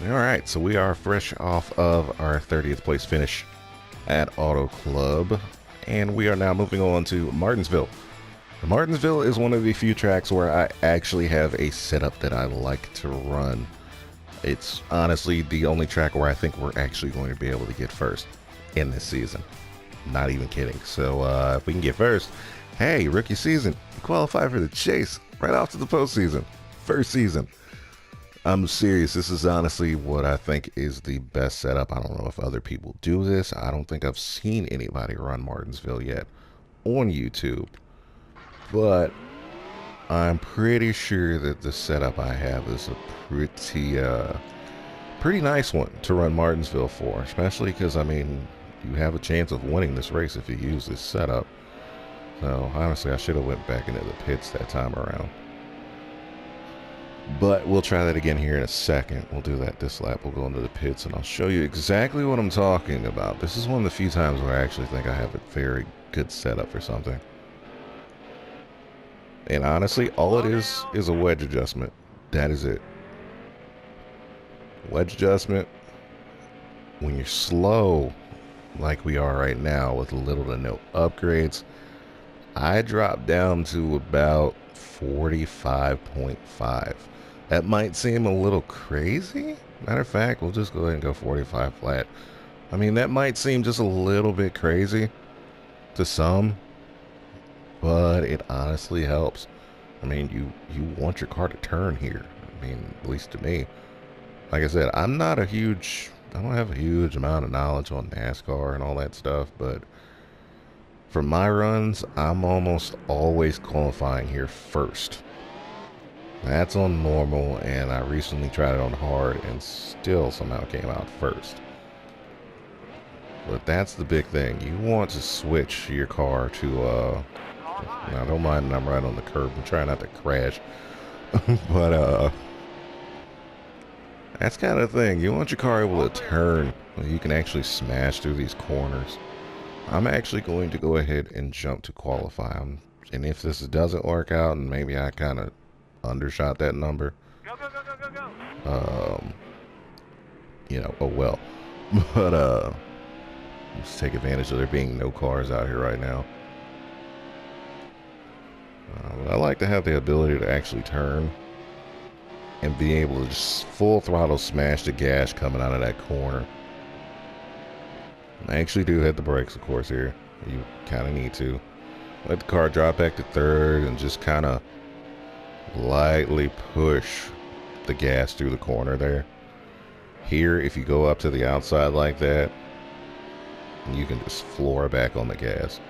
All right, so we are fresh off of our 30th place finish at Auto Club, and we are now moving on to Martinsville. Martinsville is one of the few tracks where I actually have a setup that I like to run. It's honestly the only track where I think we're actually going to be able to get first in this season. Not even kidding. So if we can get first, hey, rookie season, you qualify for the chase right off to the postseason. First season. I'm serious. This is honestly what I think is the best setup. I don't know if other people do this. I don't think I've seen anybody run Martinsville yet on YouTube. But I'm pretty sure that the setup I have is a pretty nice one to run Martinsville for, especially because, I mean, you have a chance of winning this race if you use this setup. So honestly, I should have went back into the pits that time around. But we'll try that again here in a second. We'll do that this lap. We'll go into the pits and I'll show you exactly what I'm talking about. This is one of the few times where I actually think I have a very good setup for something. And honestly, all it is a wedge adjustment. That is it. Wedge adjustment. When you're slow, like we are right now, with little to no upgrades, I drop down to about 45.5. That might seem a little crazy. Matter of fact, we'll just go ahead and go 45 flat. I mean, that might seem just a little bit crazy to some, but it honestly helps. I mean, you want your car to turn here. I mean, at least to me. Like I said, I don't have a huge amount of knowledge on NASCAR and all that stuff, but for my runs, I'm almost always qualifying here first. That's on normal, and I recently tried it on hard and still somehow came out first. But that's the big thing. You want to switch your car to, now don't mind I'm right on the curb. I'm trying not to crash. But, that's kind of the thing. You want your car able to turn. You can actually smash through these corners. I'm actually going to go ahead and jump to qualify. And if this doesn't work out, and maybe I kind of undershot that number, oh well. But let's take advantage of there being no cars out here right now. But I like to have the ability to actually turn and be able to just full throttle smash the gas coming out of that corner. I actually do hit the brakes, of course, here. You kind of need to. Let the car drop back to third and just kind of lightly push the gas through the corner there. Here, if you go up to the outside like that, you can just floor back on the gas.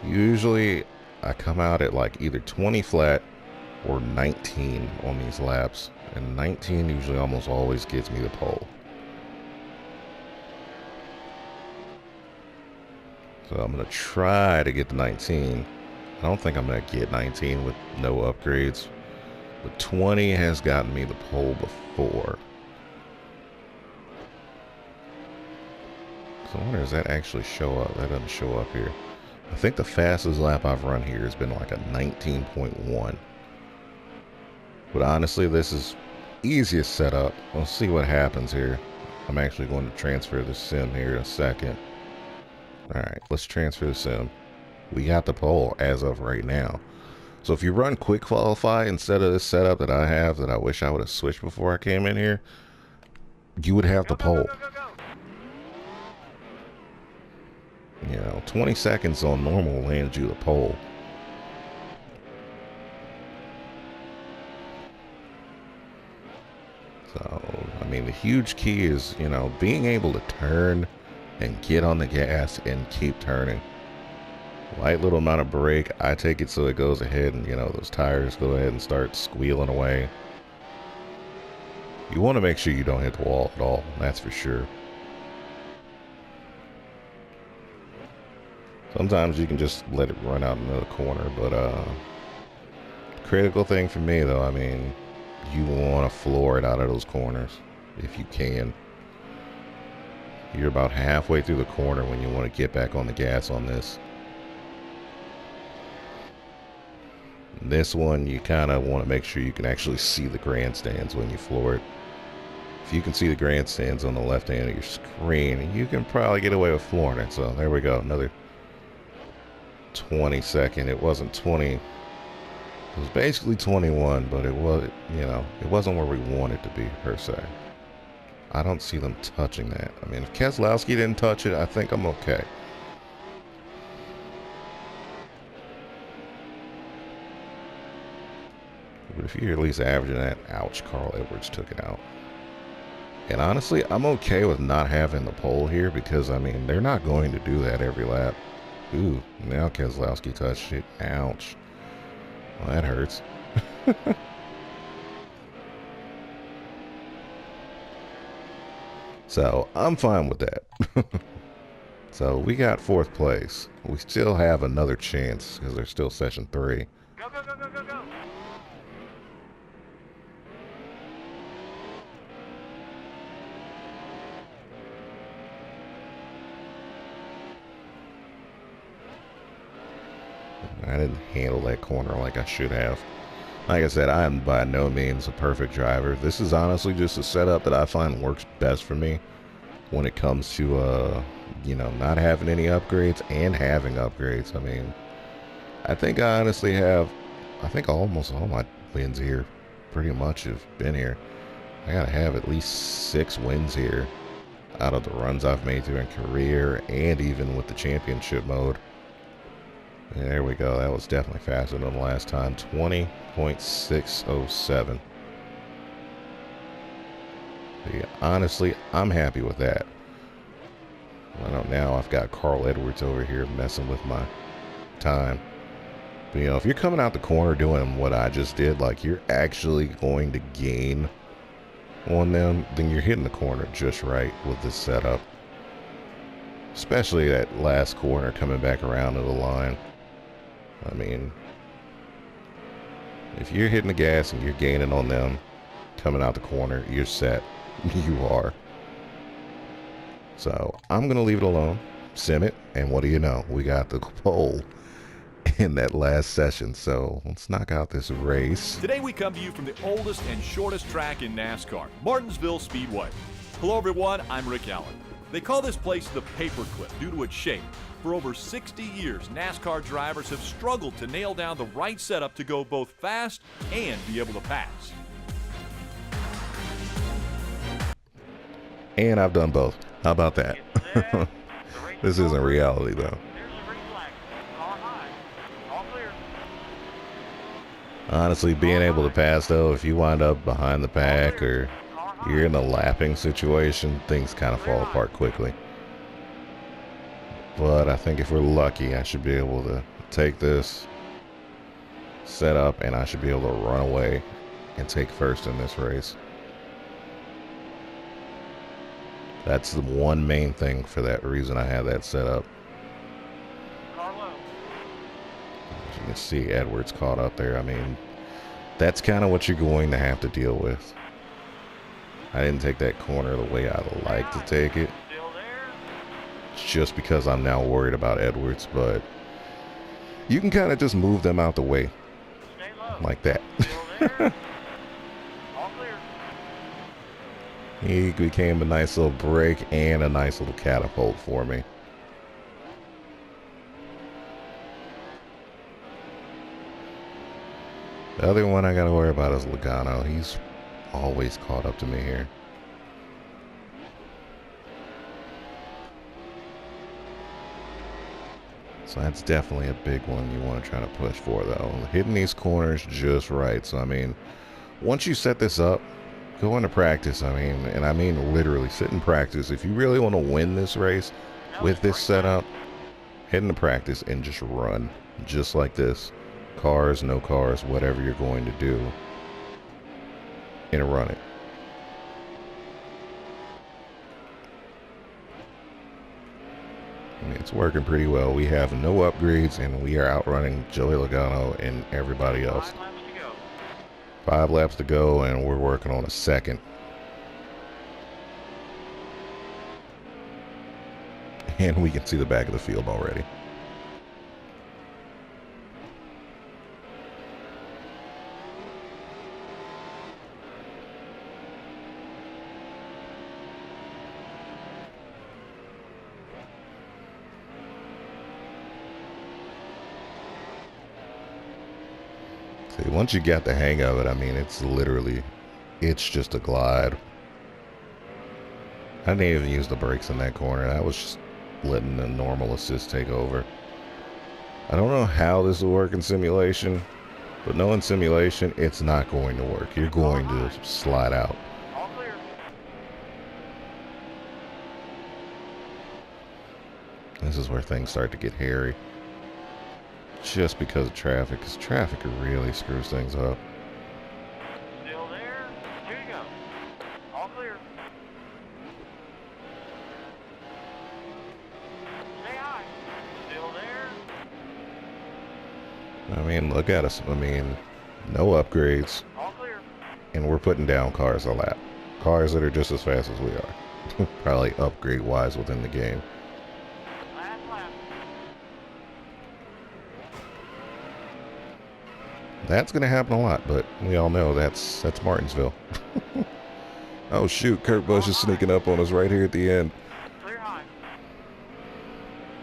Usually, I come out at like either 20 flat or 19 on these laps, and 19 usually almost always gets me the pole. So I'm going to try to get to 19. I don't think I'm going to get 19 with no upgrades. But 20 has gotten me the pole before. So I wonder, does that actually show up? That doesn't show up here. I think the fastest lap I've run here has been like a 19.1. But honestly, this is easiest setup. We'll see what happens here. I'm actually going to transfer the sim here in a second. Alright, let's transfer the sim. We got the pole as of right now. So if you run quick qualify instead of this setup that I have, that I wish I would have switched before I came in here, you would have the pole. 20 seconds on normal lands you the pole. So, I mean, the huge key is, being able to turn and get on the gas and keep turning. Light little amount of brake. I take it so it goes ahead and, those tires go ahead and start squealing away. You want to make sure you don't hit the wall at all. That's for sure. Sometimes you can just let it run out into the corner, but critical thing for me though, I mean, you want to floor it out of those corners if you can. You're about halfway through the corner when you want to get back on the gas on this. This one, you kind of want to make sure you can actually see the grandstands when you floor it. If you can see the grandstands on the left hand of your screen, you can probably get away with flooring it. So there we go, another 22nd. It wasn't 20. It was basically 21, but it was, you know, it wasn't where we wanted to be per se. I don't see them touching that. I mean, if Keselowski didn't touch it, I think I'm okay. But if you're at least averaging that, ouch, Carl Edwards took it out. And honestly, I'm okay with not having the pole here because, I mean, they're not going to do that every lap. Ooh, now Keselowski touched it. Ouch. Well, that hurts. So, I'm fine with that. So, we got 4th place. We still have another chance because there's still session 3. Go, go, go, go, go, go. I didn't handle that corner like I should have. Like I said, I am by no means a perfect driver. This is honestly just a setup that I find works best for me when it comes to, you know, not having any upgrades and having upgrades. I mean, I think I honestly have, I think almost all my wins here pretty much have been here. I gotta have at least 6 wins here out of the runs I've made during career and even with the championship mode. And there we go. That was definitely faster than the last time. 20.607. Yeah, honestly, I'm happy with that. I know now I've got Carl Edwards over here messing with my time. But, you know, if you're coming out the corner doing what I just did, like you're actually going to gain on them, then you're hitting the corner just right with this setup. Especially that last corner coming back around to the line. I mean, if you're hitting the gas and you're gaining on them coming out the corner, you're set. You are. So I'm going to leave it alone, sim it, and what do you know? We got the pole in that last session. So let's knock out this race. Today we come to you from the oldest and shortest track in NASCAR, Martinsville Speedway. Hello everyone, I'm Rick Allen. They call this place the paperclip due to its shape. For over 60 years, NASCAR drivers have struggled to nail down the right setup to go both fast and be able to pass. And I've done both. How about that? This isn't reality, though. Honestly, being able to pass, though, if you wind up behind the pack or you're in a lapping situation, things kind of fall apart quickly. But I think if we're lucky, I should be able to take this set up and I should be able to run away and take first in this race. That's the one main thing for that reason I have that set up. As you can see, Edwards caught up there. I mean, that's kind of what you're going to have to deal with. I didn't take that corner the way I'd like to take it, just because I'm now worried about Edwards, but you can kind of just move them out the way like that. He became a nice little break and a nice little catapult for me. The other one I gotta worry about is Logano. He's always caught up to me here. So that's definitely a big one you want to try to push for, though. Hitting these corners just right. So, I mean, once you set this up, go into practice. I mean, and I mean literally sit in practice. If you really want to win this race with this setup, head into practice and just run. Just like this. Cars, no cars, whatever you're going to do. And run it. I mean, it's working pretty well. We have no upgrades, and we are outrunning Joey Logano and everybody else. 5 laps to go, and we're working on a second. And we can see the back of the field already. See, once you get the hang of it, I mean, it's just a glide. I didn't even use the brakes in that corner. I was just letting the normal assist take over. I don't know how this will work in simulation, but knowing simulation, it's not going to work. You're going to slide out. All clear. This is where things start to get hairy. Just because of traffic, because traffic really screws things up. Still there. 2 to go. All clear. Stay high. Still there. I mean, look at us. I mean, no upgrades, All clear. and we're putting down cars a lap. Cars that are just as fast as we are. Probably upgrade-wise within the game. Last lap. That's going to happen a lot, but we all know that's Martinsville. Oh, shoot. Kurt Busch is sneaking up on us right here at the end. Clear high.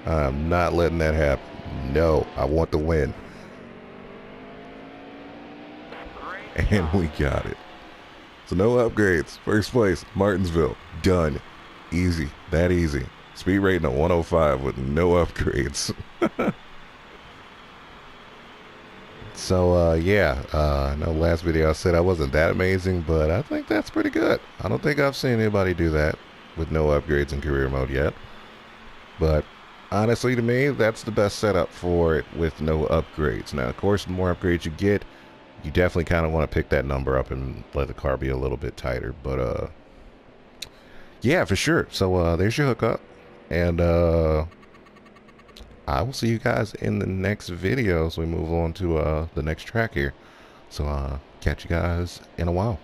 I'm not letting that happen. No, I want the win. Great And job. we got it. So no upgrades. First place, Martinsville. Done. Easy. That easy. Speed rating of 105 with no upgrades. So, yeah. I know last video I said I wasn't that amazing, but I think that's pretty good. I don't think I've seen anybody do that with no upgrades in career mode yet. But honestly, to me, that's the best setup for it with no upgrades. Now, of course, the more upgrades you get, you definitely kind of want to pick that number up and let the car be a little bit tighter. But, yeah, for sure. So, there's your hookup. And, I will see you guys in the next video as we move on to, the next track here. So, catch you guys in a while.